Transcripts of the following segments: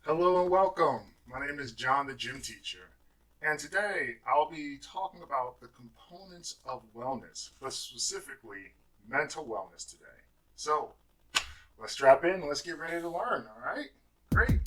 Hello and welcome. My name is John, the gym teacher, and today I'll be talking about the components of wellness, but specifically mental wellness today. So let's strap in, let's get ready to learn, all right? Great.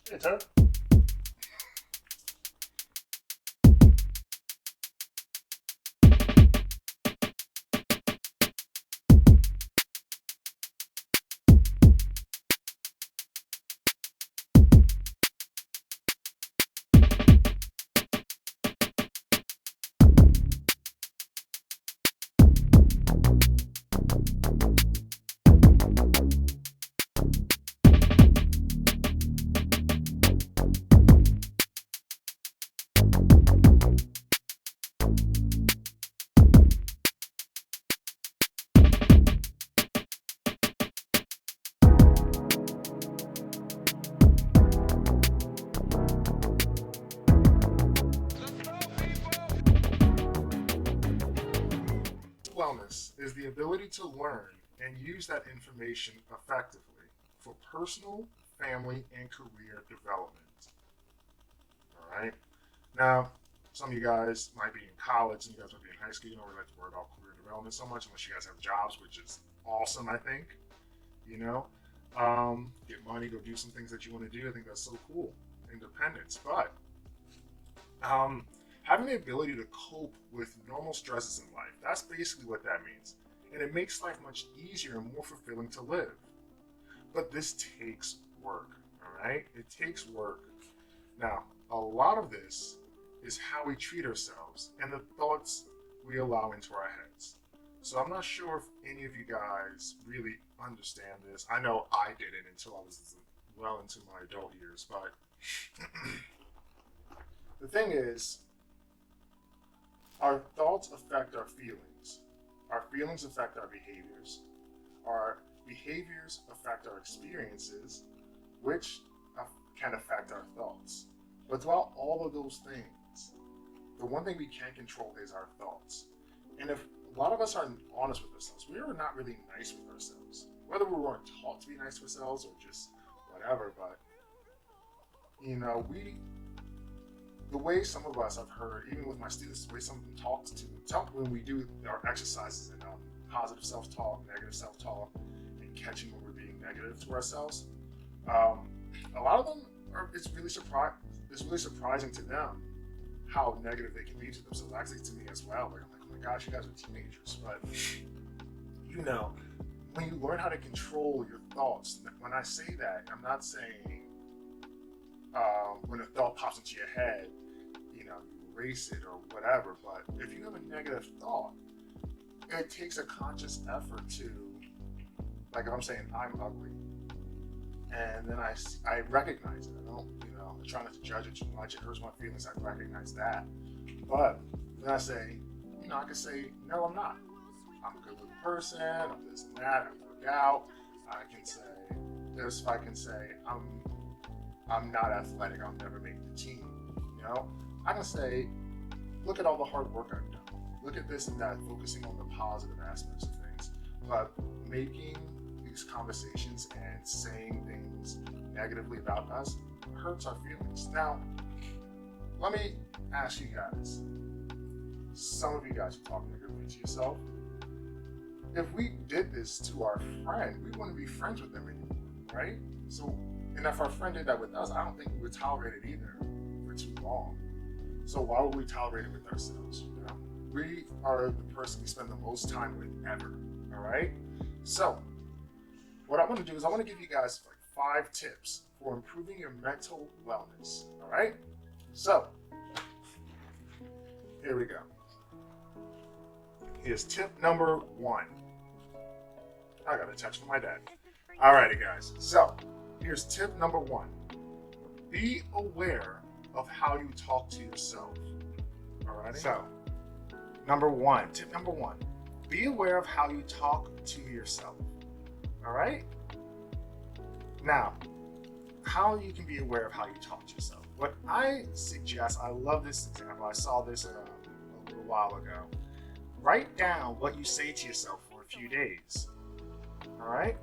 Hey, Ted. Wellness is the ability to learn and use that information effectively for personal, family, and career development. All right. Now, some of you guys might be in college, some of you guys might be in high school. You don't really like to worry about career development so much unless you guys have jobs, which is awesome, I think. You know, get money, go do some things that you want to do. I think that's so cool. Independence. But having the ability to cope with normal stresses in life, that's basically what that means. And it makes life much easier and more fulfilling to live. But this takes work, all right? It takes work. Now, a lot of this is how we treat ourselves and the thoughts we allow into our heads. So I'm not sure if any of you guys really understand this. I know I didn't until I was well into my adult years, but the thing is, our thoughts affect our feelings. Our feelings affect our behaviors. Our behaviors affect our experiences, which can affect our thoughts. But throughout all of those things, the one thing we can't control is our thoughts. And if a lot of us aren't honest with ourselves, we are not really nice with ourselves. Whether we weren't taught to be nice to ourselves or just whatever, but we the way some of us I've heard, even with my students, the way some of them talk when we do our exercises and positive self-talk, negative self-talk, and catching when we're being negative to ourselves. A lot of them are. It's really surprising to them how negative they can be to themselves. Actually, to me as well. Like I'm like, oh my gosh, you guys are teenagers. But when you learn how to control your thoughts, when I say that, I'm not saying when a thought pops into your head, you erase it or whatever. But if you have a negative thought, it takes a conscious effort to, like if I'm saying I'm ugly, and then I recognize it. I don't, I try not to judge it too much. It hurts my feelings. I recognize that. But then I say, I can say, no, I'm not. I'm a good looking person. I'm this and that. I work out. I can say this. I can say I'm not athletic. I'll never make the team. I can say, look at all the hard work I've done. Look at this and that, focusing on the positive aspects of things. But making these conversations and saying things negatively about us hurts our feelings. Now, let me ask you guys. Some of you guys are talking negatively to yourself. If we did this to our friend, we wouldn't be friends with them anymore, right? So, and if our friend did that with us, I don't think we would tolerate it either for too long. So why would we tolerate it with ourselves? We are the person we spend the most time with ever. All right. So what I'm going to do is I'm going to give you guys like 5 tips for improving your mental wellness. All right. So here we go. Here's tip number 1. I got a text from my dad. Alrighty, guys. So here's tip number 1. Be aware of how you talk to yourself. Alrighty. So tip number one, be aware of how you talk to yourself. All right. Now, how you can be aware of how you talk to yourself. What I suggest, I love this example. I saw this a little while ago. Write down what you say to yourself for a few days. All right.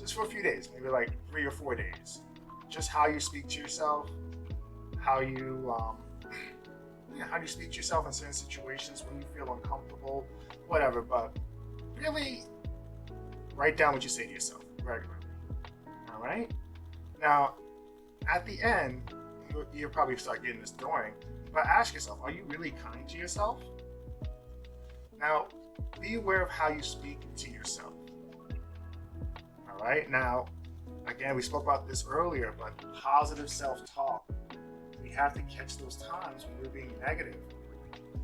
just for a few days, maybe like 3 or 4 days. Just how you speak to yourself, how you, how do you speak to yourself in certain situations when you feel uncomfortable, whatever. But really, write down what you say to yourself regularly. All right. Now, at the end, you'll probably start getting this going. But ask yourself, are you really kind to yourself? Now, be aware of how you speak to yourself. All right. Now, again, we spoke about this earlier, but positive self-talk. We have to catch those times when we're being negative.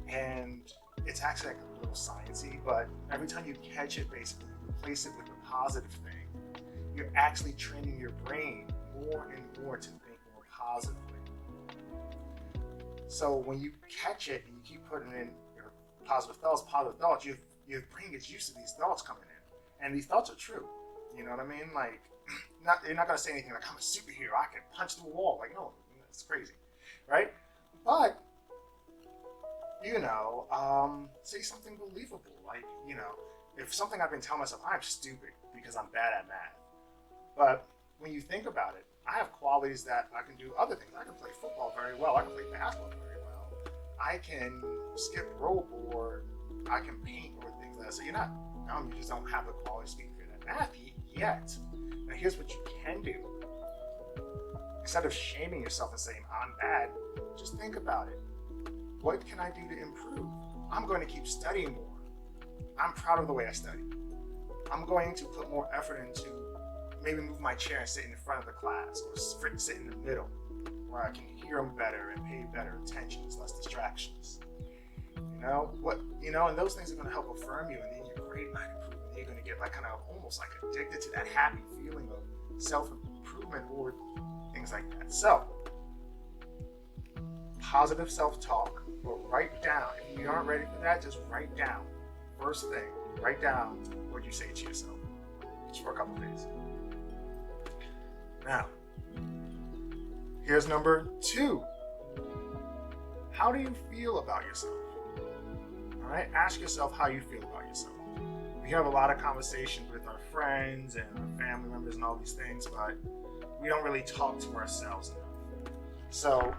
And it's actually like a little sciencey, but every time you catch it, basically, replace it with a positive thing. You're actually training your brain more and more to think more positively. So when you catch it and you keep putting in your positive thoughts, your brain gets used to these thoughts coming in. And these thoughts are true. You know what I mean? Like, you're not going to say anything like, I'm a superhero, I can punch through a wall. Like, no, it's crazy, right? But, say something believable. Like, if something I've been telling myself, I'm stupid because I'm bad at math. But when you think about it, I have qualities that I can do other things. I can play football very well. I can play basketball very well. I can skip rope, or I can paint, or things like that. So you're not dumb. You just don't have the quality to speak for that math yet. Now here's what you can do. Instead of shaming yourself and saying, I'm bad, just think about it. What can I do to improve? I'm going to keep studying more. I'm proud of the way I study. I'm going to put more effort into maybe move my chair and sit in the front of the class, or sit in the middle where I can hear them better and pay better attention. There's less distractions. And those things are going to help affirm you, and then your grade might improve. And you're going to get like kind of almost like addicted to that happy feeling of self-improvement or things like that. So, positive self-talk, but write down. If you aren't ready for that, just write down. First thing, write down what you say to yourself, just for a couple days. Now, here's number 2. How do you feel about yourself? All right, ask yourself how you feel about yourself. We have a lot of conversations with our friends and our family members and all these things, but we don't really talk to ourselves enough. So,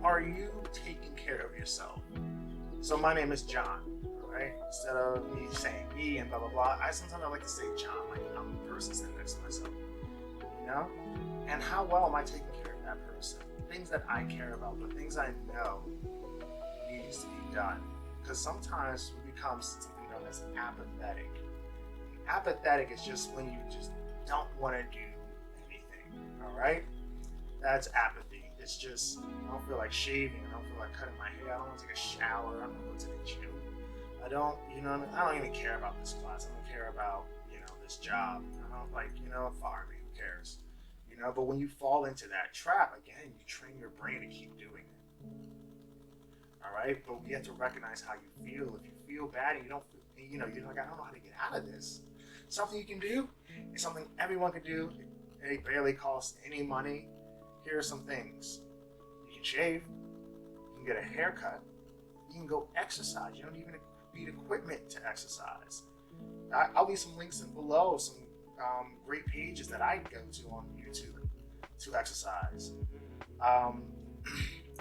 are you taking care of yourself? So my name is John. Right? Instead of me saying me and blah blah blah, sometimes I like to say John, like I'm the person sitting next to myself. And how well am I taking care of that person? Things that I care about, the things I know needs to be done. Because sometimes we become something known as apathetic. Apathetic is just when you just don't want to do anything. All right? That's apathy. It's just I don't feel like shaving. I don't feel like cutting my hair. I don't want to take a shower. I don't want to go to the gym. I don't even care about this class. I don't care about, this job. I don't fire me, who cares? But when you fall into that trap, again, you train your brain to keep doing it. All right? But we have to recognize how you feel. If you feel bad and you don't feel, you're like, I don't know how to get out of this. Something you can do, it's something everyone can do. It barely costs any money. Here are some things. You can shave. You can get a haircut. You can go exercise. You don't even need equipment to exercise. I'll leave some links below, some great pages that I go to on YouTube to exercise. You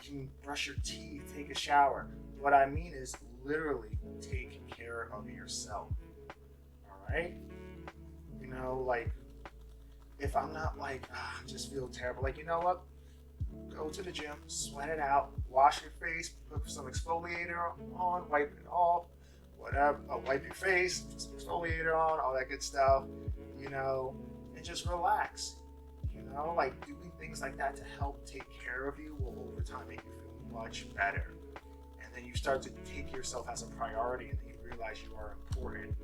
can brush your teeth, take a shower. What I mean is literally take care of yourself. All right? If I'm not I just feel terrible, you know what? Go to the gym, sweat it out, wash your face, put some exfoliator on, wipe it off, whatever, wipe your face, put some exfoliator on, all that good stuff, and just relax. Doing things like that to help take care of you will over time make you feel much better. And then you start to take yourself as a priority, and then you realize you are important.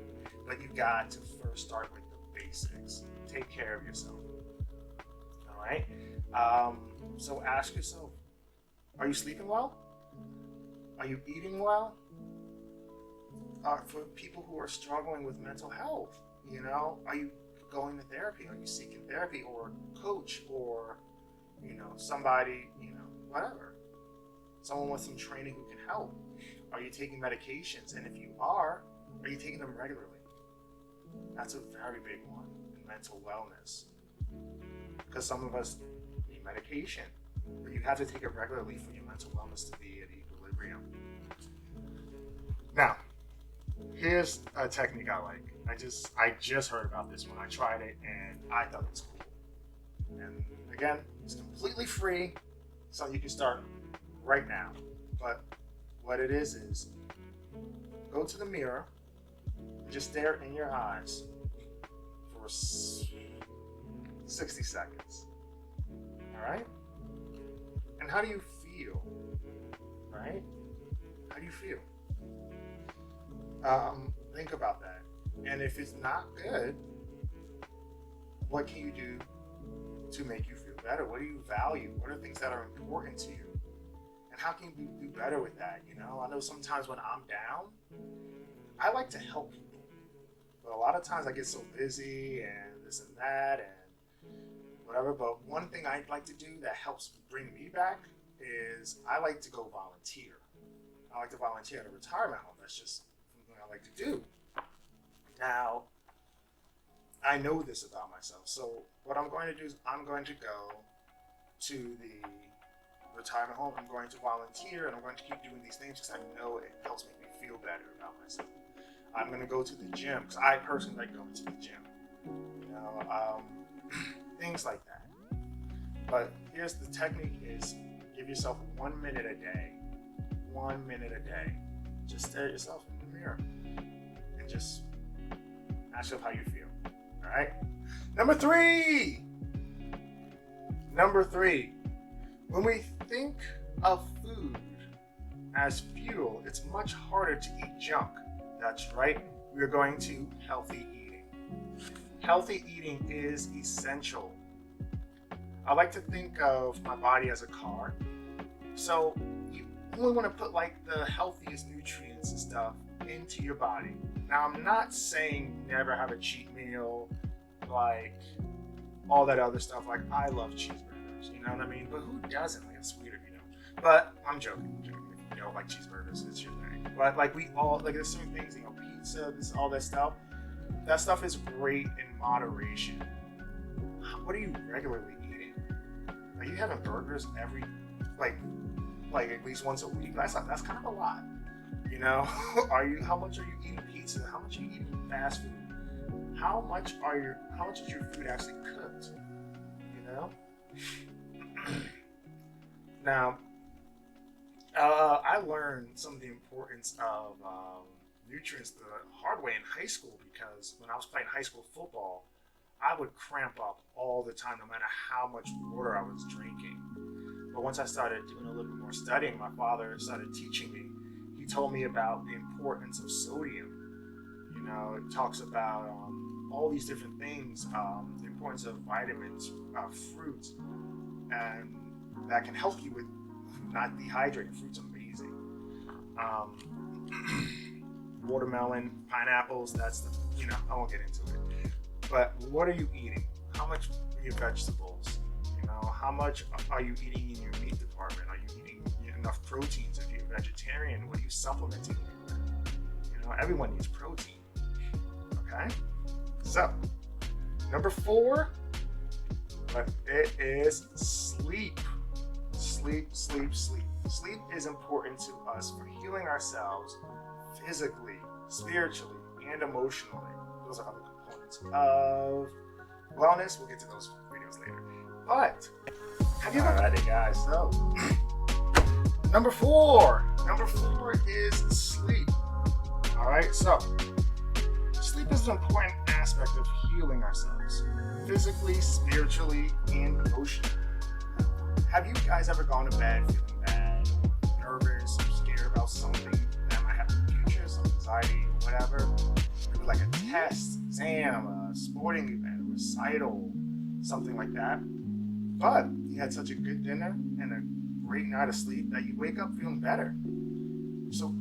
But you got to first start with the basics. Take care of yourself. All right? So ask yourself, are you sleeping well? Are you eating well? For people who are struggling with mental health, are you going to therapy? Are you seeking therapy or a coach or, somebody, whatever? Someone with some training who can help. Are you taking medications? And if you are, Are you taking them regularly? That's a very big one in mental wellness. Because some of us need medication, but you have to take it regularly for your mental wellness to be at equilibrium. Now, here's a technique I like. I just heard about this one. I tried it and I thought it was cool. And again, it's completely free, so you can start right now. But what it is go to the mirror and just stare in your eyes for 60 seconds. All right? And how do you feel? Right? How do you feel? Think about that. And if it's not good, what can you do to make you feel better? What do you value? What are things that are important to you? And how can you do better with that? You know, I know sometimes when I'm down, I like to help people. But a lot of times I get so busy and this and that and whatever. But one thing I like to do that helps bring me back is I like to go volunteer. I like to volunteer at a retirement home. That's just something I like to do. Now, I know this about myself. So what I'm going to do is I'm going to go to the retirement home. I'm going to volunteer and I'm going to keep doing these things because I know it helps make me feel better about myself. I'm going to go to the gym because I personally like going to the gym. You know, things like that. But here's the technique is give yourself 1 minute a day. 1 minute a day. Just stare at yourself in the mirror and just ask yourself how you feel. All right? Number three. When we think of food as fuel, it's much harder to eat junk. That's right. We are going to healthy eating. Healthy eating is essential. I like to think of my body as a car. So you only want to put like the healthiest nutrients and stuff into your body. Now, I'm not saying never have a cheat meal, like all that other stuff. Like, I love cheeseburgers, you know what I mean? But who doesn't? Like, it's weird if you don't. But I'm joking. If you don't like cheeseburgers, it's your thing. But like, we all, like, there's certain things, you know, pizza, all that stuff. That stuff is great in moderation. What are you regularly eating? Are you having burgers every, like at least once a week? That's kind of a lot. You know, how much are you eating pizza? How much are you eating fast food? How much is your food actually cooked? You know? Now, I learned some of the importance of nutrients the hard way in high school because when I was playing high school football, I would cramp up all the time no matter how much water I was drinking. But once I started doing a little bit more studying, my father started teaching me. He told me about the importance of sodium. You know, it talks about all these different things, the importance of vitamins, fruits, and that can help you with not dehydrating. Fruit's amazing. Watermelon, pineapples, that's the, you know, I won't get into it. But what are you eating? How much are your vegetables? You know, how much are you eating in your meat department? Are you eating enough proteins? If you're a vegetarian, what are you supplementing with? You know, everyone needs protein. Okay? So, number 4, but it is sleep. Sleep. Sleep is important to us for healing ourselves physically, spiritually, and emotionally. Those are other components of wellness. We'll get to those videos later. But have you alrighty, guys? So number 4 is sleep. All right. So sleep is an important aspect of healing ourselves physically, spiritually, and emotionally. Have you guys ever gone to bed feeling bad, nervous, or scared about something that might happen in the future, some anxiety, whatever? Maybe like a test, exam, a sporting event, a recital, something like that. But you had such a good dinner and a great night of sleep that you wake up feeling better. So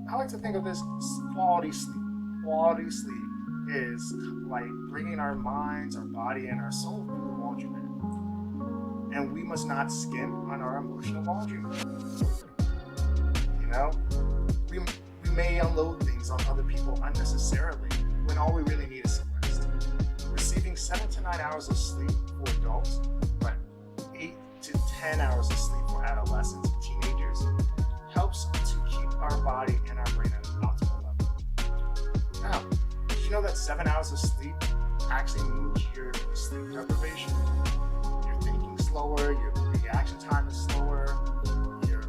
I like to think of this quality sleep. Quality sleep is like bringing our minds, our body, and our soul through the laundromat. And we must not skimp on our emotional laundry. You know, we may unload things on other people unnecessarily when all we really need is some rest. Receiving 7 to 9 hours of sleep for adults, but 8 to 10 hours of sleep for adolescents and teenagers helps to keep our body and our brain at an optimal level. Now, did you know that 7 hours of sleep actually means your sleep deprivation? You're thinking slower, your reaction time is slower, your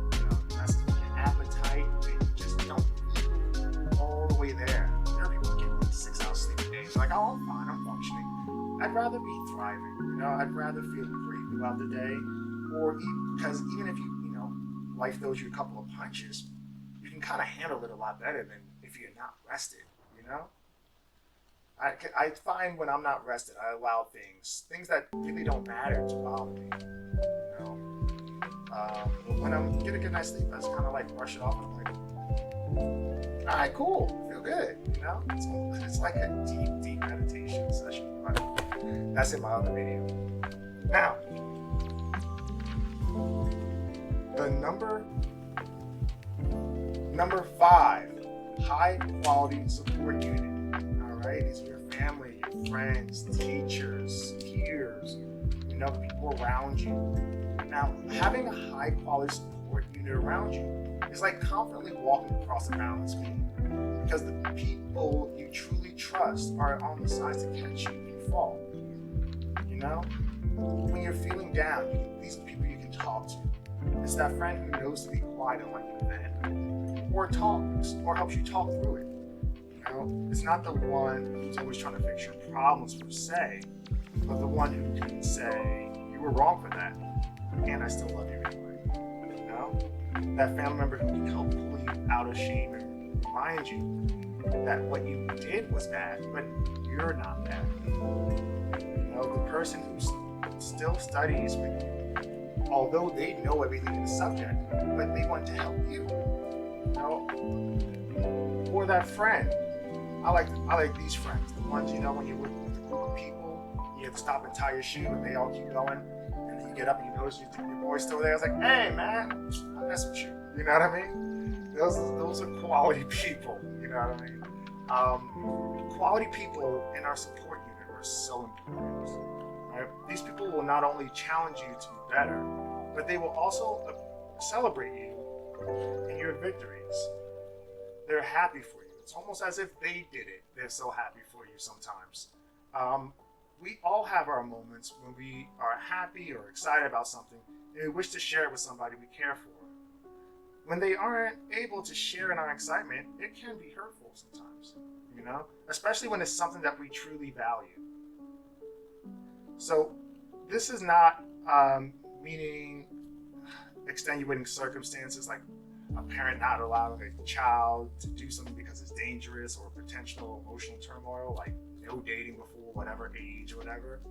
appetite, and you just don't feel all the way there. There are people getting 6 hours sleep a day. It's like, oh, I'm fine, I'm functioning. I'd rather be thriving, I'd rather feel great throughout the day, because even if life throws you a couple of punches, you can kind of handle it a lot better than if you're not rested, I find when I'm not rested, I allow things that really don't matter to bother me, But when I'm getting a good night's sleep, I just kind of like brush it off and I'm like, all right, cool, feel good, It's like a deep meditation session, but that's in my other video. Now, the number 5, high quality support unit. All right, these are your family, your friends, teachers, peers, people around you. Now, having a high quality support unit around you is like confidently walking across a balance beam, because the people you truly trust are on the sides to catch you when you fall. When you're feeling down, these are people you can talk to. It's that friend who knows to be quiet and let you vent, or talks, or helps you talk through it. It's not the one who's always trying to fix your problems per se, but the one who can say, you were wrong for that, and I still love you anyway. That family member who can help pull you out of shame and remind you that what you did was bad, but you're not bad. The person who still studies with you, although they know everything in the subject, but they want to help you. Or that friend. I like these friends, the ones when you're with a group of people, you have to stop and tie your shoe, and they all keep going, and then you get up and you notice your boy's still there. I was like, hey man, I mess with you. You know what I mean? Those are quality people. You know what I mean? Quality people in our support unit are so important. Right? These people will not only challenge you to be better, but they will also celebrate you in your victories. They're happy for you. It's almost as if they did it. They're so happy for you sometimes. We all have our moments when we are happy or excited about something and we wish to share it with somebody we care for. When they aren't able to share in our excitement, it can be hurtful sometimes, especially when it's something that we truly value. So this is not meaning extenuating circumstances like a parent not allowing a child to do something because it's dangerous, or potential emotional turmoil like no dating before whatever age or whatever.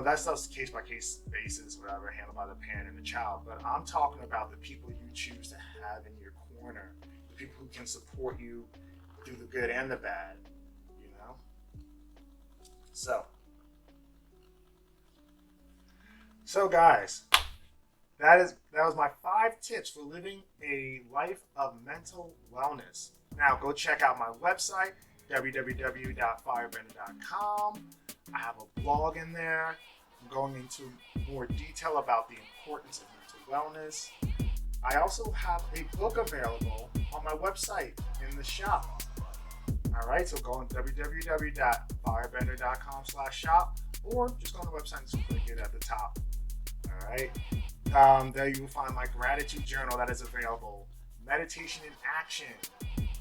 That's just case by case basis, whatever, handled by the parent and the child. But I'm talking about the people you choose to have in your corner, the people who can support you through the good and the bad. So guys, that was my 5 tips for living a life of mental wellness. Now go check out my website, www.firebender.com. I have a blog in there. I'm going into more detail about the importance of mental wellness. I also have a book available on my website in the shop. All right, so go on www.firebender.com/shop, or just go on the website and just click it at the top. All right. There you will find my gratitude journal that is available, meditation in action,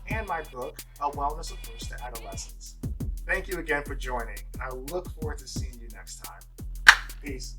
and my book, A Wellness Approach to Adolescence. Thank you again for joining, and I look forward to seeing you next time. Peace.